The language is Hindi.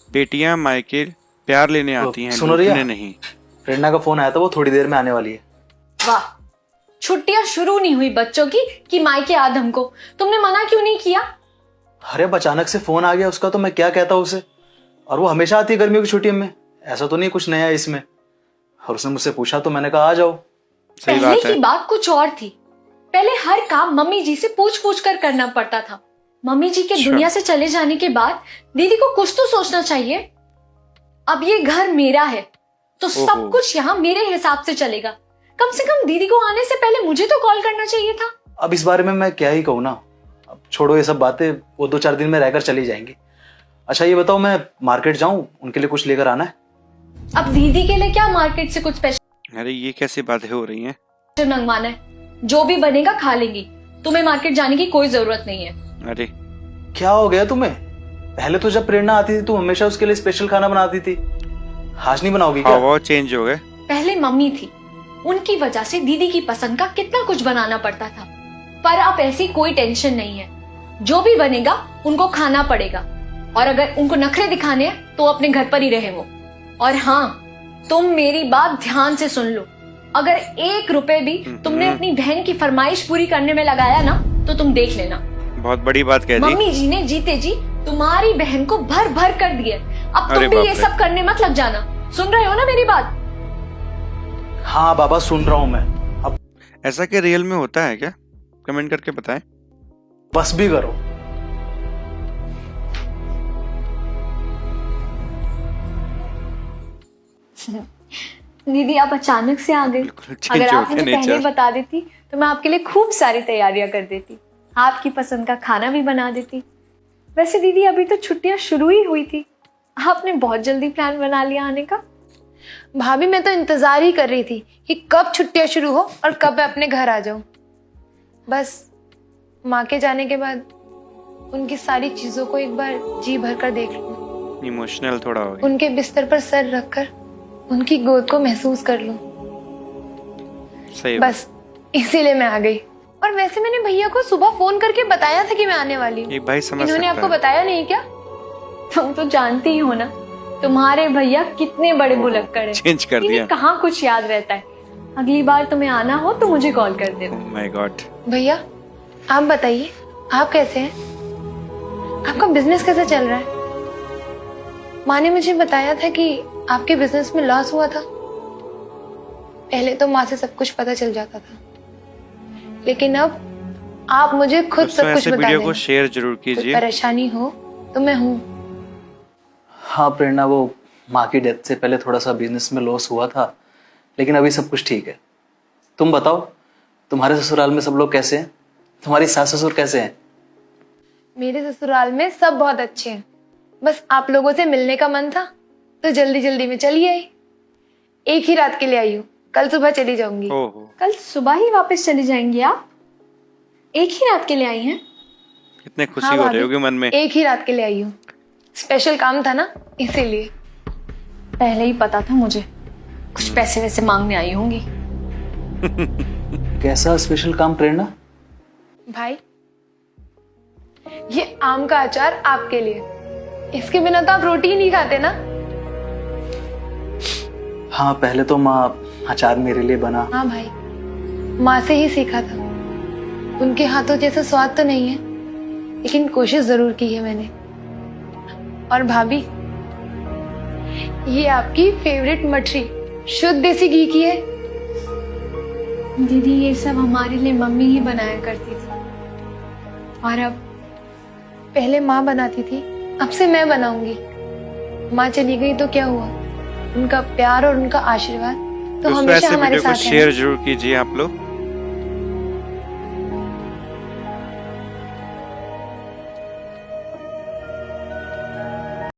बेटियां मायके प्यार लेने आती हैं, सुनो रिया, लूटने नहीं। प्रेरणा का फोन आया था, वो थोड़ी देर में आने वाली है। वाह, छुट्टियां शुरू नहीं हुई बच्चों की कि मायके आ हमको। तुमने मना क्यों नहीं किया? अरे अब अचानक से फोन आ गया उसका, तो मैं क्या कहता उसे। और वो हमेशा आती है गर्मियों की छुट्टियों में, ऐसा तो नहीं कुछ नया है इसमें। और उसने मुझसे पूछा तो मैंने कहा आ जाओ। सही पहले बात है। की बात कुछ और थी। पहले हर काम मम्मी जी से पूछ पूछ कर करना पड़ता था। मम्मी जी के अच्छा। दुनिया से चले जाने के बाद दीदी को कुछ तो सोचना चाहिए। अब ये घर मेरा है तो सब ओहो। कुछ यहाँ मेरे हिसाब से चलेगा। कम से कम दीदी को आने से पहले मुझे तो कॉल करना चाहिए था। अब इस बारे में मैं क्या ही कहूँ ना। अब छोड़ो ये सब बातें, वो 2-4 दिन में रहकर चली जाएंगी। अच्छा ये बताओ, मैं मार्केट जाऊं, उनके लिए कुछ लेकर आना है? अब दीदी के लिए क्या मार्केट से कुछ स्पेशल अरे ये कैसी बातें हो रही हैं? मंगवाना है? जो भी बनेगा खा लेंगी, तुम्हें मार्केट जाने की कोई जरूरत नहीं है। अरे क्या हो गया तुम्हें? पहले तो जब प्रेरणा आती थी तू हमेशा उसके लिए स्पेशल खाना बनाती थी, आज नहीं बनाओगी क्या? वो चेंज हो गए। पहले मम्मी थी, उनकी वजह से दीदी की पसंद का कितना कुछ बनाना पड़ता था। पर अब ऐसी कोई टेंशन नहीं है, जो भी बनेगा उनको खाना पड़ेगा। और अगर उनको नखरे दिखाने हैं तो अपने घर पर ही रहे वो। और हाँ, तुम मेरी बात ध्यान से सुन लो, अगर 1 रुपए भी तुमने अपनी बहन की फरमाइश पूरी करने में लगाया ना तो तुम देख लेना। बहुत बड़ी बात कह दी। मम्मी जी ने जीते जी तुम्हारी बहन को भर भर कर दिए। अब अरे तुम भी बाप ये रे। सब करने मत लग जाना। सुन रहे हो ना मेरी बात? हाँ बाबा सुन रहा हूं मैं। अब ऐसा क्या रियल में होता है क्या? कमेंट करके बताएं। बस भी करो। दीदी आप अचानक से आ गई। बिल्कुल अगर change हो आप मुझे गया पहले nature। बता देती तो मैं आपके लिए खूब सारी तैयारियां कर देती, आपकी पसंद का खाना भी बना देती। वैसे दीदी अभी तो छुट्टियां शुरू ही हुई थी, आपने बहुत जल्दी प्लान बना लिया आने का। भाभी मैं तो इंतजार ही कर रही थी कि कब छुट्टियां शुरू हो और कब मैं अपने घर आ जाऊं। बस माँ के जाने के बाद उनकी सारी चीजों को एक बार जी भर कर देख लूं, इमोशनल थोड़ा हो गया। उनके बिस्तर पर सर रखकर उनकी गोद को महसूस कर लूं। सही बात। बस इसीलिए मैं आ गई। और वैसे मैंने भैया को सुबह फोन करके बताया था कि मैं आने वाली हूँ। एक भाई समझ इन्होंने सकता आपको है। बताया नहीं क्या? तुम तो जानती ही हो ना, तुम्हारे भैया कितने बड़े भुलक्कड़ हैं। चेंज कर दिया। इन्हें कहाँ कुछ याद रहता है। अगली बार तुम्हें आना हो तो मुझे कॉल कर देना। Oh my God. भैया आप बताइए, आप कैसे हैं? आपका बिजनेस कैसे चल रहा है? माँ ने मुझे बताया था कि आपके बिजनेस में लॉस हुआ था। पहले तो माँ से सब कुछ पता चल जाता था, लेकिन अब आप मुझे खुद सब कुछ बता वीडियो को देना। शेयर जरूर कोई कीजिए। परेशानी हो तो मैं हूँ। हाँ प्रेरणा, वो माँ की डेथ से पहले थोड़ा सा बिजनेस में लॉस हुआ था, लेकिन अभी सब कुछ ठीक है। तुम बताओ, तुम्हारे ससुराल में सब लोग कैसे हैं? तुम्हारी सास ससुर कैसे हैं? मेरे ससुराल में सब बहुत अच्छे हैं। बस आप लोगों से मिलने का मन था तो जल्दी जल्दी में चली आई। एक ही रात के लिए आई हूँ, कल सुबह चली जाऊंगी। ओहो, कल सुबह ही वापस चली जाएंगी आप? एक ही रात के लिए आई हैं? कितने खुशी हाँ हो रही भाभी, होगी मन में। एक ही रात के लिए आई हूँ। स्पेशल काम था ना, इसीलिए। पहले ही पता था मुझे, कुछ पैसे वैसे मांगने आई होंगी। कैसा स्पेशल काम प्रेरणा? भाई ये आम का अचार आपके लिए। इसके बिना तो आप रोटी ही नहीं खाते ना। हाँ पहले तो माँ अचार मेरे लिए बना। हाँ भाई, माँ से ही सीखा था। उनके हाथों जैसा स्वाद तो नहीं है, लेकिन कोशिश जरूर की है मैंने। और भाभी, ये आपकी फेवरेट मठरी शुद्ध देसी घी की है। दीदी ये सब हमारे लिए मम्मी ही बनाया करती थी, और अब पहले माँ बनाती थी, अब से मैं बनाऊंगी। माँ चली गई तो क्या हुआ, उनका प्यार और उनका आशीर्वाद तो दोस्तों हमेशा ऐसे हमारे वीडियो को साथ है। शेयर जरूर कीजिए आप लोग।